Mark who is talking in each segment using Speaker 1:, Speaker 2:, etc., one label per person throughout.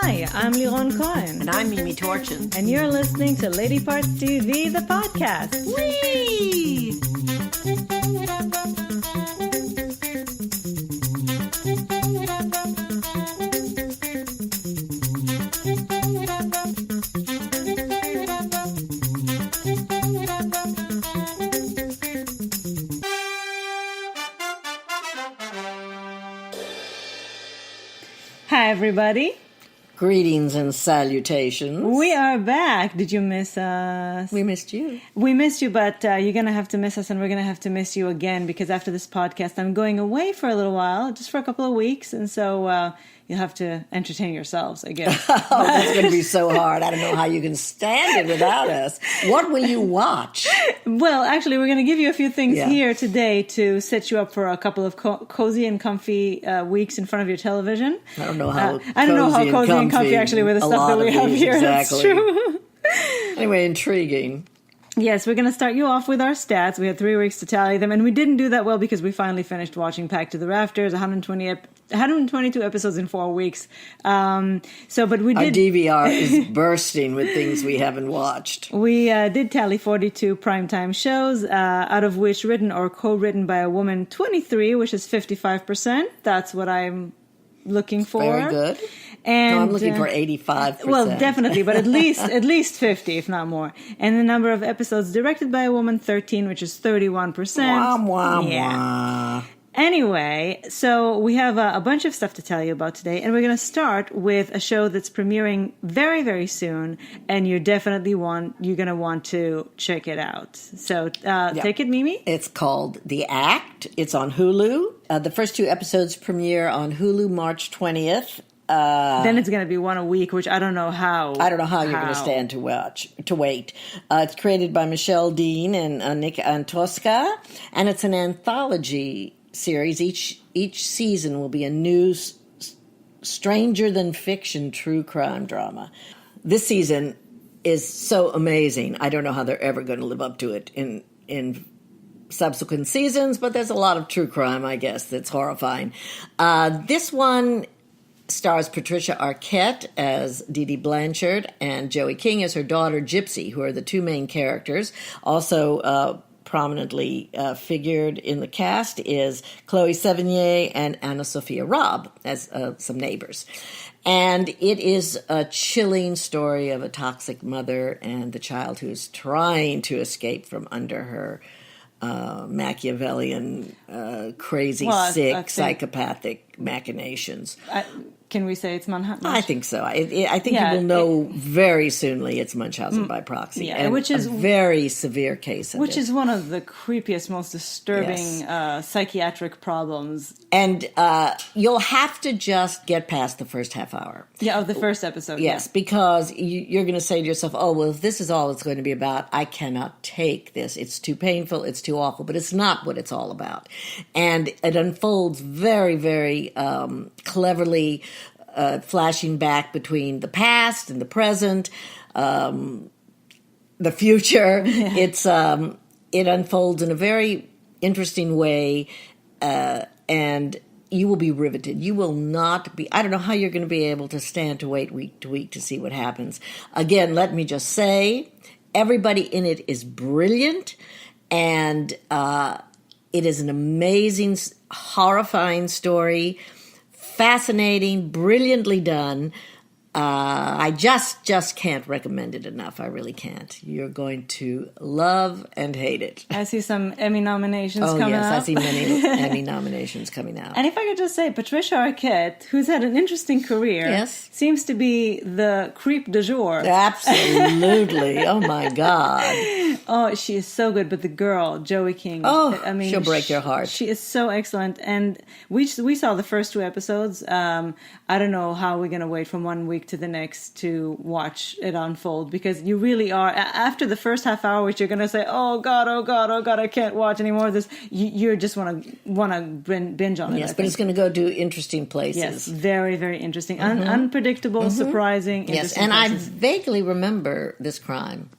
Speaker 1: Hi, I'm Liron Cohen.
Speaker 2: And I'm Mimi Torchin.
Speaker 1: And you're listening to Lady Parts TV, the podcast.
Speaker 2: Whee!
Speaker 1: Hi, everybody.
Speaker 2: Greetings and salutations.
Speaker 1: We are back. Did you miss us?
Speaker 2: We missed you.
Speaker 1: We missed you, but you're going to have to miss us, and we're going to have to miss you again, because after this podcast, I'm going away for a little while, just for a couple of weeks, and so you'll have to entertain yourselves, I guess.
Speaker 2: Oh, that's going to be so hard. I don't know how you can stand it without us. What will you watch?
Speaker 1: Well, actually, we're going to give you a few things here today to set you up for a couple of cozy and comfy weeks in front of your television.
Speaker 2: I don't know how
Speaker 1: cozy and comfy actually with the stuff that we have here.
Speaker 2: Exactly.
Speaker 1: That's true.
Speaker 2: Anyway, intriguing.
Speaker 1: Yes, we're going to start you off with our stats. We had 3 weeks to tally them, and we didn't do that well because we finally finished watching Packed to the Rafters, 122 episodes in 4 weeks. But we did.
Speaker 2: Our DVR is bursting with things we haven't watched.
Speaker 1: We did tally 42 primetime shows, out of which written or co-written by a woman, 23, which is 55%. That's what I'm looking for.
Speaker 2: Very good.
Speaker 1: And,
Speaker 2: no, I'm looking for 85%.
Speaker 1: Well, definitely, but at least 50, if not more. And the number of episodes directed by a woman, 13, which is 31%.
Speaker 2: Wah.
Speaker 1: Anyway, so we have a bunch of stuff to tell you about today, and we're going to start with a show that's premiering very, very soon, and you're going to want to check it out. So take it, Mimi.
Speaker 2: It's called The Act. It's on Hulu. The first 2 episodes premiere on Hulu March 20th.
Speaker 1: Then it's going to be one a week, which I don't know how.
Speaker 2: I don't know how you're going to stand to wait. It's created by Michelle Dean and Nick Antosca, and it's an anthology series. Each season will be a new stranger than fiction true crime drama. This season is so amazing. I don't know how they're ever going to live up to it in subsequent seasons, but there's a lot of true crime, I guess, that's horrifying. This one stars Patricia Arquette as Dee Dee Blanchard and Joey King as her daughter Gypsy, who are the 2 main characters. Also prominently figured in the cast is Chloe Sevigny and Anna Sophia Robb as some neighbors. And it is a chilling story of a toxic mother and the child who's trying to escape from under her Machiavellian, crazy, sick, psychopathic machinations.
Speaker 1: Can we say it's Manhattan?
Speaker 2: I think so. I think you will know very soonly it's Munchausen by proxy.
Speaker 1: Yeah,
Speaker 2: and
Speaker 1: which is
Speaker 2: a very severe case of
Speaker 1: which
Speaker 2: it.
Speaker 1: is one of the creepiest, most disturbing psychiatric problems.
Speaker 2: And you'll have to just get past the first half hour.
Speaker 1: Yeah, of the first episode.
Speaker 2: Yes, because you're going to say to yourself, oh, well, if this is all it's going to be about, I cannot take this. It's too painful. It's too awful. But it's not what it's all about. And it unfolds very, very cleverly, flashing back between the past and the present, the future. Yeah. It unfolds in a very interesting way, and you will be riveted. You will not be, I don't know how you're going to be able to stand to wait week to week to see what happens. Again, let me just say, everybody in it is brilliant, and it is an amazing, horrifying story. Fascinating, brilliantly done. I just can't recommend it enough. I really can't. You're going to love and hate it.
Speaker 1: I see some Emmy nominations coming up.
Speaker 2: Oh, yes, I see many Emmy nominations coming out.
Speaker 1: And if I could just say, Patricia Arquette, who's had an interesting career, seems to be the creep du jour.
Speaker 2: Absolutely. Oh, my God.
Speaker 1: Oh, she is so good. But the girl, Joey King.
Speaker 2: Oh,
Speaker 1: I mean,
Speaker 2: she'll break your heart.
Speaker 1: She is so excellent. And we saw the first 2 episodes. I don't know how we're going to wait from 1 week to the next to watch it unfold, because you really are, after the first half hour, which you're going to say, oh God, I can't watch any more of this. You just want to binge on it.
Speaker 2: Yes, but it's going to go to interesting places.
Speaker 1: Yes, very, very interesting. Unpredictable, surprising.
Speaker 2: Yes, and places. I vaguely remember this crime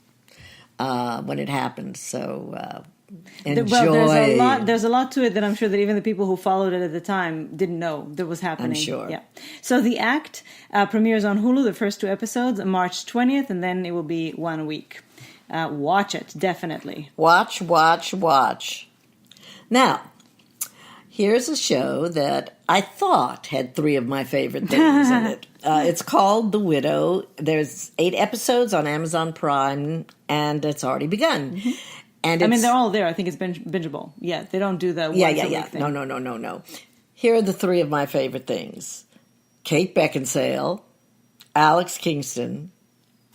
Speaker 2: when it happened. So enjoy.
Speaker 1: Well, there's a lot to it that I'm sure that even the people who followed it at the time didn't know that was happening.
Speaker 2: I'm sure.
Speaker 1: Yeah. So The Act premieres on Hulu, the first 2 episodes, March 20th, and then it will be 1 week. Watch it, definitely.
Speaker 2: Watch. Now, here's a show that I thought had 3 of my favorite things in it. It's called The Widow. There's 8 episodes on Amazon Prime, and it's already begun.
Speaker 1: Mm-hmm.
Speaker 2: And
Speaker 1: I mean, they're all there. I think it's bingeable. Yeah, they don't do the once a week thing.
Speaker 2: No. Here are the 3 of my favorite things. Kate Beckinsale, Alex Kingston,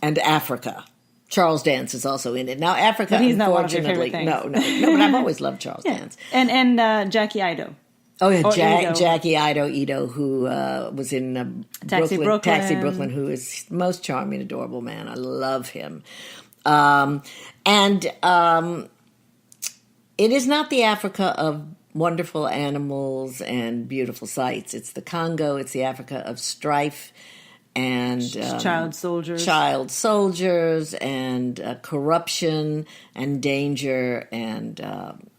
Speaker 2: and Africa. Charles Dance is also in it. Now, Africa,
Speaker 1: but he's not one of your
Speaker 2: unfortunately,
Speaker 1: favorite things.
Speaker 2: no, but I've always loved Charles Dance.
Speaker 1: And Jackie Ido.
Speaker 2: Oh, yeah,
Speaker 1: Ido.
Speaker 2: Jackie Ido, who was in
Speaker 1: Taxi Brooklyn,
Speaker 2: who is the most charming, adorable man. I love him. It is not the Africa of wonderful animals and beautiful sights. It's the Congo. It's the Africa of strife and
Speaker 1: child soldiers
Speaker 2: and corruption and danger. And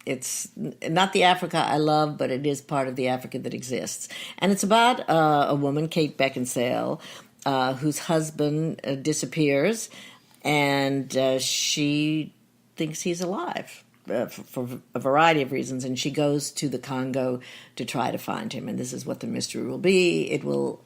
Speaker 2: it's not the Africa I love, but it is part of the Africa that exists. And it's about a woman, Kate Beckinsale, whose husband disappears, and she thinks he's alive for a variety of reasons, and she goes to the Congo to try to find him. And this is what the mystery will be. It will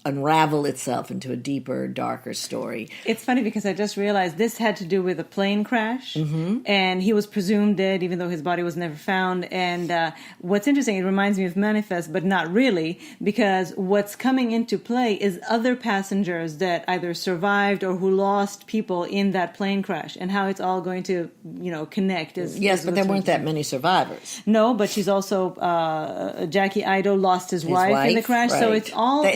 Speaker 2: unravel itself into a deeper, darker story.
Speaker 1: It's funny because I just realized this had to do with a plane crash, and he was presumed dead even though his body was never found. And what's interesting, it reminds me of Manifest, but not really, because what's coming into play is other passengers that either survived or who lost people in that plane crash, and how it's all going to, connect.
Speaker 2: Yes, but there weren't that many survivors.
Speaker 1: No, but she's also Jackie Ido lost his wife in the crash,
Speaker 2: right.
Speaker 1: So it's all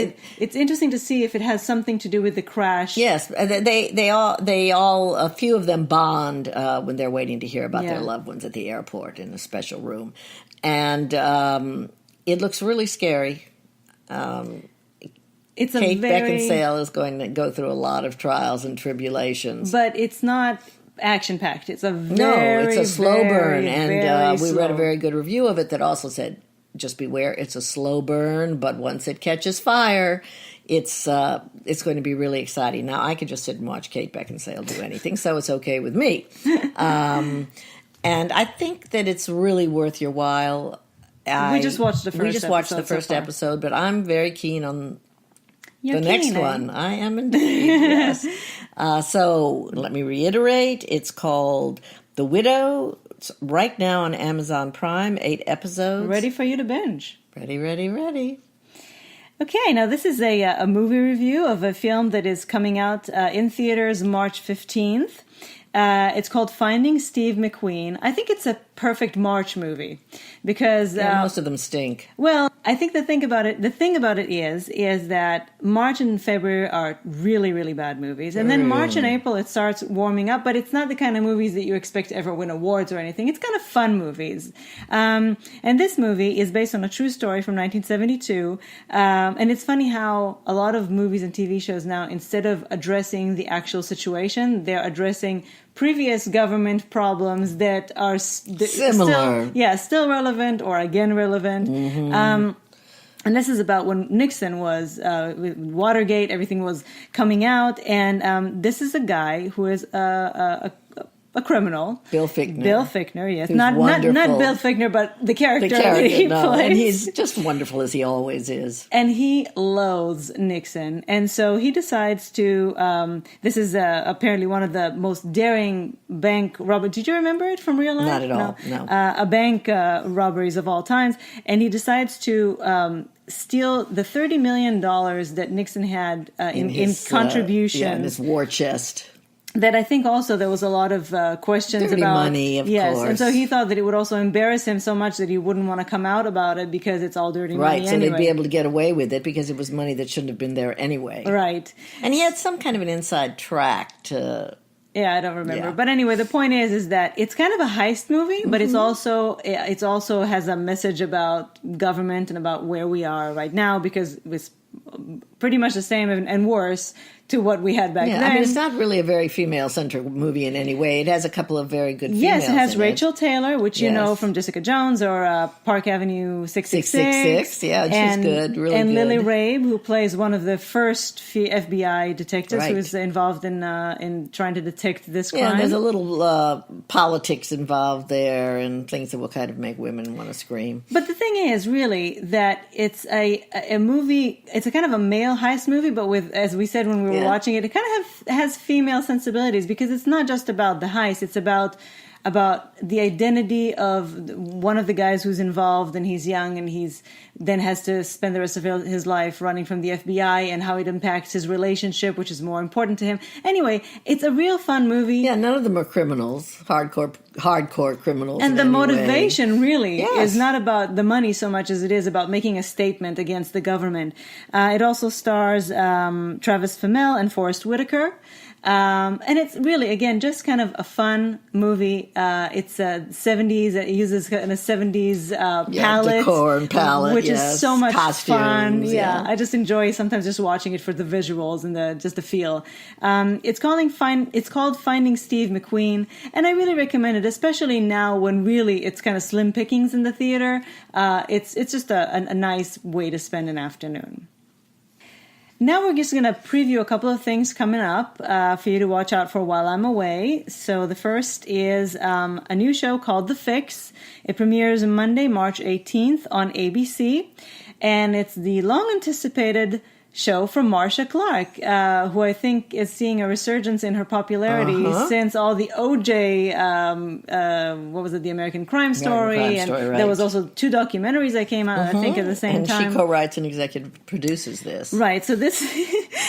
Speaker 1: it's interesting to see if it has something to do with the crash.
Speaker 2: Yes, they all a few of them bond when they're waiting to hear about their loved ones at the airport in a special room, and it looks really scary.
Speaker 1: It's
Speaker 2: Kate Beckinsale is going to go through a lot of trials and tribulations,
Speaker 1: but it's not action-packed. It's a
Speaker 2: slow burn, and we
Speaker 1: slow.
Speaker 2: read a very good review of it that also said, just beware, it's a slow burn, but once it catches fire, it's going to be really exciting. Now, I could just sit and watch Kate Beckinsale do anything, so it's okay with me. And I think that it's really worth your while.
Speaker 1: We just watched the first
Speaker 2: episode, but I'm very keen on the next one. I am indeed, yes. So let me reiterate. It's called The Widow. It's right now on Amazon Prime, 8 episodes.
Speaker 1: Ready for you to binge.
Speaker 2: Ready.
Speaker 1: Okay, now this is a movie review of a film that is coming out in theaters March 15th. It's called Finding Steve McQueen. I think it's a perfect March movie because
Speaker 2: most of them stink.
Speaker 1: Well, I think the thing about it is that March and February are really, really bad movies, and then March and April it starts warming up. But it's not the kind of movies that you expect to ever win awards or anything. It's kind of fun movies, and this movie is based on a true story from 1972. And it's funny how a lot of movies and TV shows now, instead of addressing the actual situation, they're addressing previous government problems that are
Speaker 2: similar,
Speaker 1: still relevant or again relevant. And this is about when Nixon was with Watergate, everything was coming out, and this is a guy who is a criminal.
Speaker 2: Bill
Speaker 1: Fichtner, yes.
Speaker 2: Who's
Speaker 1: Not Bill Fichtner, but the character that he plays.
Speaker 2: And he's just wonderful as he always is.
Speaker 1: And he loathes Nixon. And so he decides to, this is apparently one of the most daring bank robberies. Did you remember it from real life?
Speaker 2: Not at all, no.
Speaker 1: A bank robberies of all times. And he decides to steal the $30 million that Nixon had in contributions.
Speaker 2: In his war chest.
Speaker 1: That I think also there was a lot of questions
Speaker 2: dirty
Speaker 1: about
Speaker 2: money, of course.
Speaker 1: And so he thought that it would also embarrass him so much that he wouldn't want to come out about it because it's all dirty money
Speaker 2: anyway. Right, so
Speaker 1: anyway.
Speaker 2: they'd be able to get away with it because it was money that shouldn't have been there anyway.
Speaker 1: Right.
Speaker 2: And he had some kind of an inside track to...
Speaker 1: Yeah, I don't remember. Yeah. But anyway, the point is that it's kind of a heist movie, but it's also has a message about government and about where we are right now, because it's pretty much the same and worse to what we had back
Speaker 2: Yeah,
Speaker 1: then.
Speaker 2: I mean, it's not really a very female-centric movie in any way. It has a couple of very good females.
Speaker 1: Yes, it has
Speaker 2: in
Speaker 1: Rachel Taylor, which you
Speaker 2: Yes.
Speaker 1: know from Jessica Jones or Park Avenue 666.
Speaker 2: 666, yeah, she's good, really
Speaker 1: and
Speaker 2: good.
Speaker 1: Lily Rabe, who plays one of the first FBI detectives
Speaker 2: Right.
Speaker 1: who was involved in trying to detect this crime.
Speaker 2: Yeah, there's a little politics involved there and things that will kind of make women want to scream.
Speaker 1: But the thing is, really, that it's a movie. It's a kind of a male heist movie, but with, as we said when we were watching it, it kind of has female sensibilities because it's not just about the heist. It's about the identity of one of the guys who's involved, and he's young, and he's then has to spend the rest of his life running from the FBI, and how it impacts his relationship, which is more important to him. Anyway, it's a real fun movie.
Speaker 2: Yeah, none of them are criminals, hardcore criminals.
Speaker 1: And
Speaker 2: in
Speaker 1: the
Speaker 2: any
Speaker 1: motivation
Speaker 2: way.
Speaker 1: really
Speaker 2: Yes.
Speaker 1: is not about the money so much as it is about making a statement against the government. It also stars Travis Fimmel and Forrest Whitaker. And it's really, again, just kind of a fun movie. It's 70s. It uses a 70s palette.
Speaker 2: Decor and palette,
Speaker 1: which is so much
Speaker 2: costumes,
Speaker 1: fun.
Speaker 2: yeah.
Speaker 1: I just enjoy sometimes just watching it for the visuals and the feel. It's called Finding Steve McQueen, and I really recommend it, especially now when really it's kind of slim pickings in the theater. It's just a nice way to spend an afternoon. Now we're just going to preview a couple of things coming up for you to watch out for while I'm away. So the first is a new show called The Fix. It premieres Monday, March 18th on ABC. And it's the long-anticipated show from Marcia Clark, who I think is seeing a resurgence in her popularity since all the OJ, what was it, the American Crime Story,
Speaker 2: Crime Story, right.
Speaker 1: There was also 2 documentaries that came out, I think, at the same time.
Speaker 2: And she co-writes and executive produces this.
Speaker 1: Right, so this...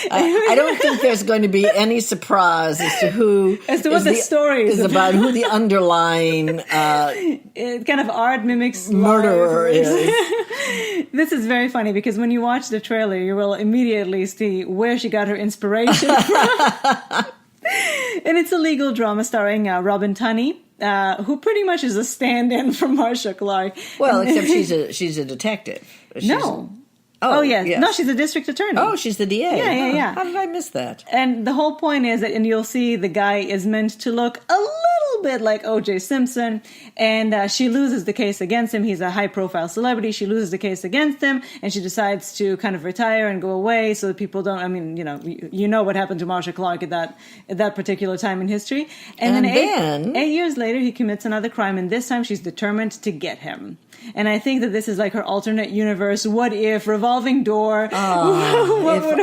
Speaker 2: I don't think there's going to be any surprise as to who...
Speaker 1: As to what the story is
Speaker 2: about. Who the underlying...
Speaker 1: it kind of art mimics
Speaker 2: murderer
Speaker 1: life.
Speaker 2: is.
Speaker 1: This is very funny because when you watch the trailer, you will immediately see where she got her inspiration from. And it's a legal drama starring Robin Tunney, who pretty much is a stand-in for Marcia Clark.
Speaker 2: Well, except she's a detective.
Speaker 1: Yes. No, she's a district attorney.
Speaker 2: Oh, she's the DA.
Speaker 1: Yeah.
Speaker 2: How did I miss that?
Speaker 1: And the whole point is that, and you'll see the guy is meant to look a little bit like O.J. Simpson, and she loses the case against him. He's a high-profile celebrity. She loses the case against him, and she decides to kind of retire and go away so that people don't. I mean, you know what happened to Marcia Clark at that particular time in history. And then 8 years later, he commits another crime, and this time she's determined to get him. And I think that this is like her alternate universe. What if revolving door?
Speaker 2: If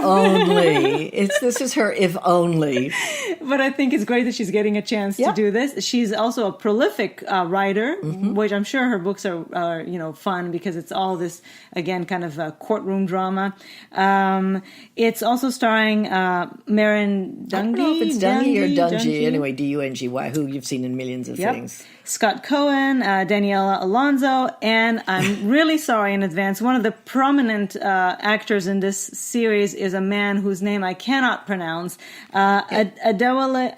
Speaker 2: only. This is her if only.
Speaker 1: But I think it's great that she's getting a chance to do this. She's also a prolific writer, which I'm sure her books are fun because it's all this, again, kind of courtroom drama. It's also starring Marin Dungy.
Speaker 2: I don't know if it's Dungy or Dungy. Anyway, Dungy, who you've seen in millions of things.
Speaker 1: Scott Cohen, Daniela Alonso, and I'm really sorry in advance. One of the prominent actors in this series is a man whose name I cannot pronounce. Adewale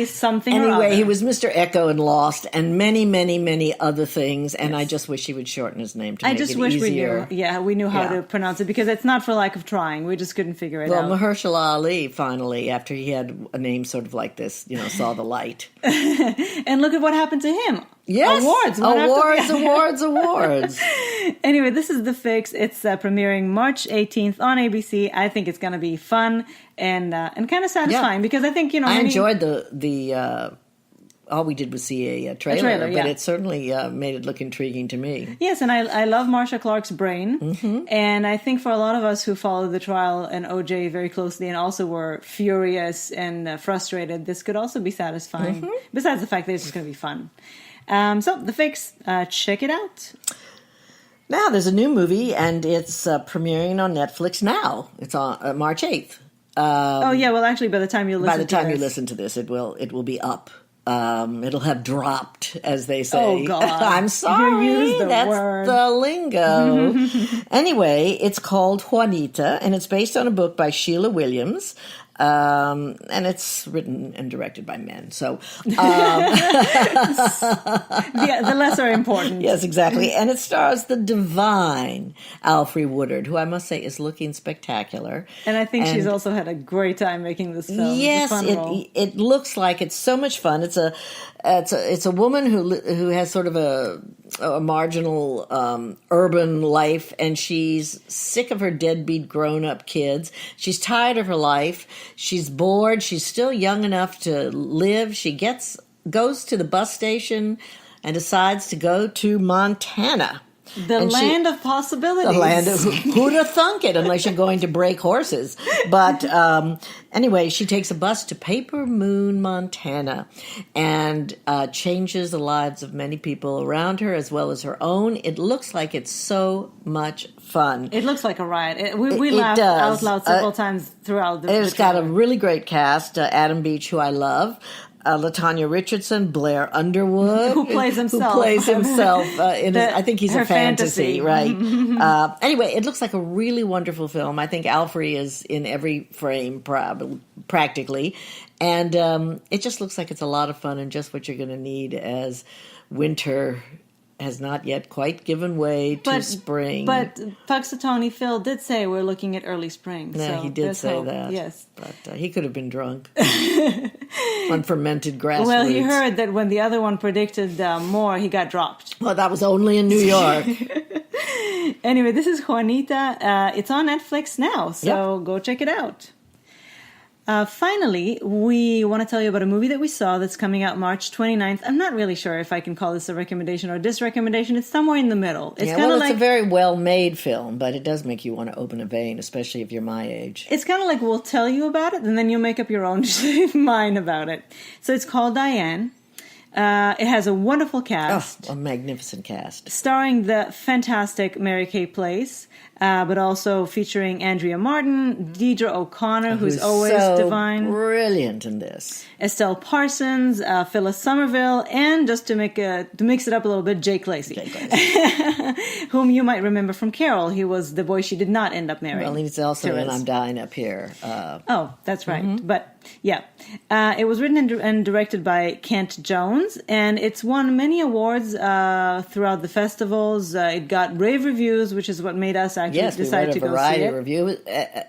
Speaker 1: something.
Speaker 2: Anyway, he was Mr. Echo in Lost, and many, many, many other things. And I just wish he would shorten his name to make it easier.
Speaker 1: I just wish we knew how to pronounce it, because it's not for lack of trying. We just couldn't figure it out.
Speaker 2: Well, Mahershala Ali finally, after he had a name sort of like this, saw the light.
Speaker 1: And look at what happened to him.
Speaker 2: Yes. Awards.
Speaker 1: Anyway, this is The Fix. It's premiering March 18th on ABC. I think it's going to be fun and kind of satisfying because I think,
Speaker 2: I enjoyed the all we did was see a trailer, but it certainly made it look intriguing to me.
Speaker 1: Yes, and I love Marcia Clark's brain. And I think for a lot of us who followed the trial and OJ very closely and also were furious and frustrated, this could also be satisfying, besides the fact that it's just going to be fun. So, The Fix, check it out.
Speaker 2: Now, there's a new movie, and it's premiering on Netflix now. It's on March 8th.
Speaker 1: Well, actually, by the time you
Speaker 2: listen to this, it will be up. It'll have dropped, as they say.
Speaker 1: Oh, God.
Speaker 2: I'm sorry. That's
Speaker 1: word.
Speaker 2: the lingo. Anyway, it's called Juanita, and it's based on a book by Sheila Williams. And it's written and directed by men. So,
Speaker 1: The less are important.
Speaker 2: yes, exactly. And it stars the divine Alfre Woodard, who I must say is looking spectacular.
Speaker 1: And I think she's also had a great time making this film.
Speaker 2: Yes, it looks like it's so much fun. It's a woman who has sort of a marginal urban life, and she's sick of her deadbeat grown-up kids. She's tired of her life. She's bored. She's still young enough to live. She goes to the bus station and decides to go to Montana.
Speaker 1: The land of possibilities.
Speaker 2: The land of who'd have thunk it, unless you're going to break horses. But anyway, she takes a bus to Paper Moon, Montana, and changes the lives of many people around her as well as her own. It looks like it's so much fun.
Speaker 1: It looks like a riot. We laughed out loud several times throughout the
Speaker 2: It's got a really great cast. Adam Beach, who I love. LaTanya Richardson, Blair Underwood,
Speaker 1: who plays himself.
Speaker 2: I think he's a fantasy, right?
Speaker 1: Mm-hmm.
Speaker 2: Anyway, it looks like a really wonderful film. I think Alfre is in every frame, practically, and it just looks like it's a lot of fun and just what you're going to need as winter has not yet quite given way to spring.
Speaker 1: But Puxatawny Phil did say we're looking at early spring.
Speaker 2: Yeah,
Speaker 1: so
Speaker 2: he did say
Speaker 1: hope.
Speaker 2: that.
Speaker 1: Yes.
Speaker 2: But he could have been drunk on fermented grass
Speaker 1: Well,
Speaker 2: roots.
Speaker 1: he heard that when the other one predicted more, he got dropped.
Speaker 2: Well, that was only in New York.
Speaker 1: Anyway, this is Juanita. It's on Netflix now, so go check it out. Finally, we want to tell you about a movie that we saw that's coming out March 29th. I'm not really sure if I can call this a recommendation or a disrecommendation. It's somewhere in the middle. It's
Speaker 2: it's a very well-made film, but it does make you want to open a vein, especially if you're my age.
Speaker 1: It's kind of like we'll tell you about it, and then you'll make up your own mind about it. So it's called Diane. It has a wonderful cast.
Speaker 2: Oh, a magnificent cast.
Speaker 1: Starring the fantastic Mary Kay Place, but also featuring Andrea Martin, Deidre O'Connor, who's always
Speaker 2: so
Speaker 1: divine.
Speaker 2: Brilliant in this.
Speaker 1: Estelle Parsons, Phyllis Somerville, and just to mix it up a little bit, Jake Lacey. Whom you might remember from Carol. He was the boy she did not end up marrying.
Speaker 2: Well, he's also in I'm Dying Up Here.
Speaker 1: That's right. Mm-hmm. But yeah, it was written and directed by Kent Jones, and it's won many awards throughout the festivals. It got rave reviews, which is what made us actually decide to go see it.
Speaker 2: Yes, we read a variety review,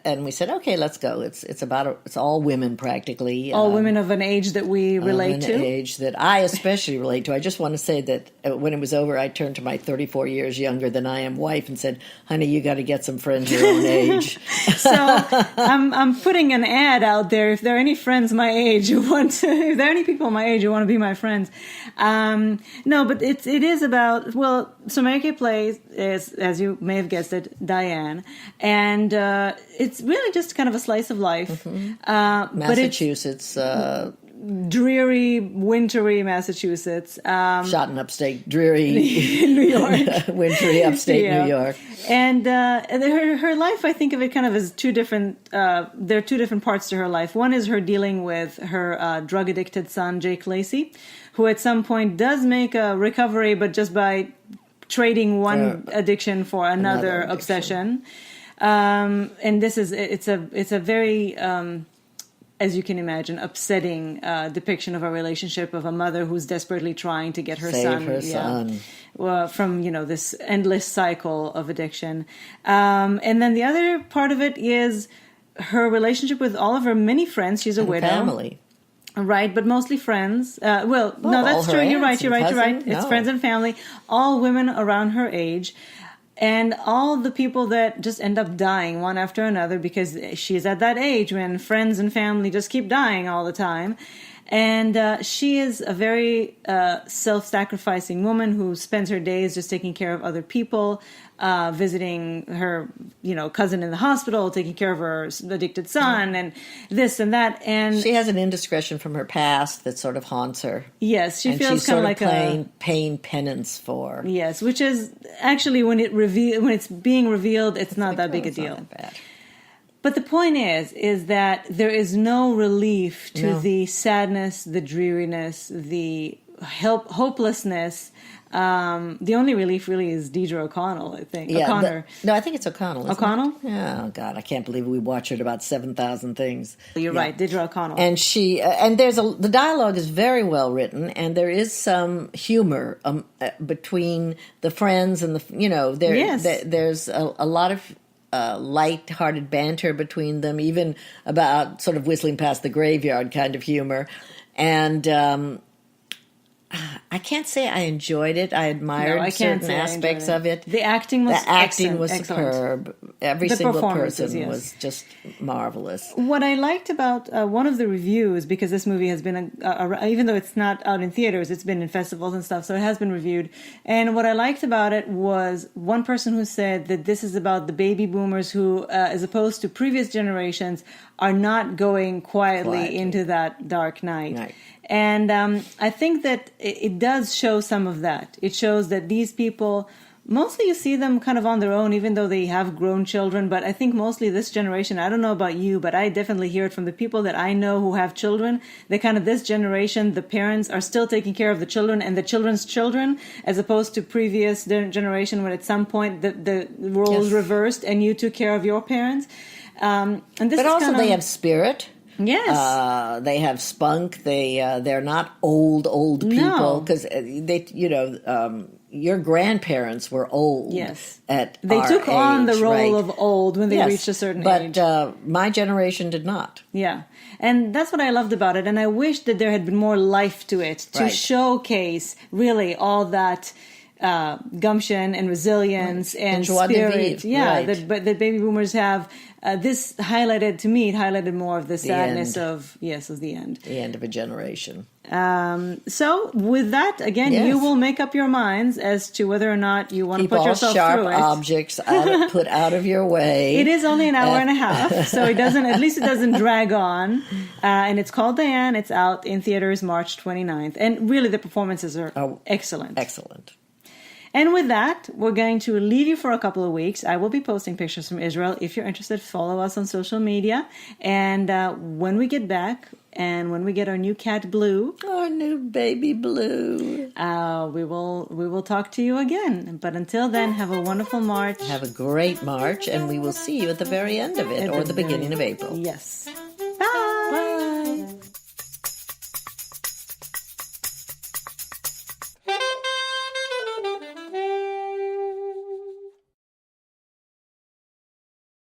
Speaker 2: and we said, okay, let's go. It's all women practically.
Speaker 1: All women of an age that we relate to.
Speaker 2: An age that I especially relate to. I just want to say that when it was over, I turned to my 34 years younger than I am wife and said, honey, you got to get some friends your own age.
Speaker 1: So I'm putting an ad out there. If there are any friends my age who if there are any people my age who want to be my friends. No, but it is about, so Mary Kay plays is, as you may have guessed it, Diane. And it's really just kind of a slice of life.
Speaker 2: Mm-hmm. Massachusetts.
Speaker 1: Dreary, wintry Massachusetts.
Speaker 2: Shot in upstate, dreary
Speaker 1: New York.
Speaker 2: Wintry upstate New York.
Speaker 1: And her life, I think of it kind of as two different, there are two different parts to her life. One is her dealing with her drug-addicted son, Jake Lacey, who at some point does make a recovery, but just by trading one addiction for another obsession. And this is, it's a very... as you can imagine, upsetting depiction of a relationship of a mother who's desperately trying to get her son from this endless cycle of addiction. And then the other part of it is her relationship with all of her many friends. She's a widow.
Speaker 2: Family.
Speaker 1: Right, but mostly friends. No, that's true. You're right. It's friends and family, all women around her age. And all the people that just end up dying one after another because she's at that age when friends and family just keep dying all the time. And she is a very self-sacrificing woman who spends her days just taking care of other people, visiting her, cousin in the hospital, taking care of her addicted son, and this and that. And
Speaker 2: she has an indiscretion from her past that sort of haunts her.
Speaker 1: Yes, she feels kind of like
Speaker 2: paying penance for.
Speaker 1: Yes, which is actually when it's being revealed, it's not that big a deal.
Speaker 2: Not that bad.
Speaker 1: But the point is that there is no relief to the sadness, the dreariness, the hopelessness. The only relief really is Deidre O'Connell, I think.
Speaker 2: Yeah,
Speaker 1: O'Connor.
Speaker 2: No, I think it's O'Connell. Isn't
Speaker 1: O'Connell?
Speaker 2: It? Oh God, I can't believe we watch her at about 7,000 things.
Speaker 1: You're right, Deidre O'Connell.
Speaker 2: And she and the dialogue is very well written, and there is some humor between the friends and there's a lot of light-hearted banter between them, even about sort of whistling past the graveyard kind of humor, and. I can't say I enjoyed it. I admired certain aspects of it.
Speaker 1: The acting was excellent.
Speaker 2: Superb. Every single person was just marvelous.
Speaker 1: What I liked about one of the reviews, because this movie has been, even though it's not out in theaters, it's been in festivals and stuff, so it has been reviewed. And what I liked about it was one person who said that this is about the baby boomers who, as opposed to previous generations, are not going quietly into that dark night. Right. And I think that it does show some of that. It shows that these people, mostly you see them kind of on their own, even though they have grown children. But I think mostly this generation, I don't know about you, but I definitely hear it from the people that I know who have children. That kind of this generation, the parents are still taking care of the children and the children's children, as opposed to previous generation when at some point the roles reversed and you took care of your parents. And this
Speaker 2: but also they have spirit.
Speaker 1: Yes,
Speaker 2: they have spunk. They're not old people because your grandparents were old.
Speaker 1: Yes,
Speaker 2: they
Speaker 1: took on the role
Speaker 2: right?
Speaker 1: of old when they reached a certain age.
Speaker 2: But my generation did not.
Speaker 1: Yeah, and that's what I loved about it. And I wish that there had been more life to it to showcase really all that. Gumption and resilience and spirit, that baby boomers have. This highlighted more of the sadness of the end.
Speaker 2: The end of a generation.
Speaker 1: So with that, again, you will make up your minds as to whether or not you want to put yourself through it.
Speaker 2: Keep all sharp objects put out of your way.
Speaker 1: It is only an hour and a half, so it doesn't drag on. And it's called Diane. It's out in theaters March 29th. And really the performances are excellent.
Speaker 2: Excellent.
Speaker 1: And with that, we're going to leave you for a couple of weeks. I will be posting pictures from Israel. If you're interested, follow us on social media. And when we get back, and when we get our new cat Blue,
Speaker 2: our new baby Blue,
Speaker 1: we will talk to you again. But until then, have a wonderful March.
Speaker 2: Have a great March, and we will see you at the very end of it, or the beginning of April.
Speaker 1: Yes.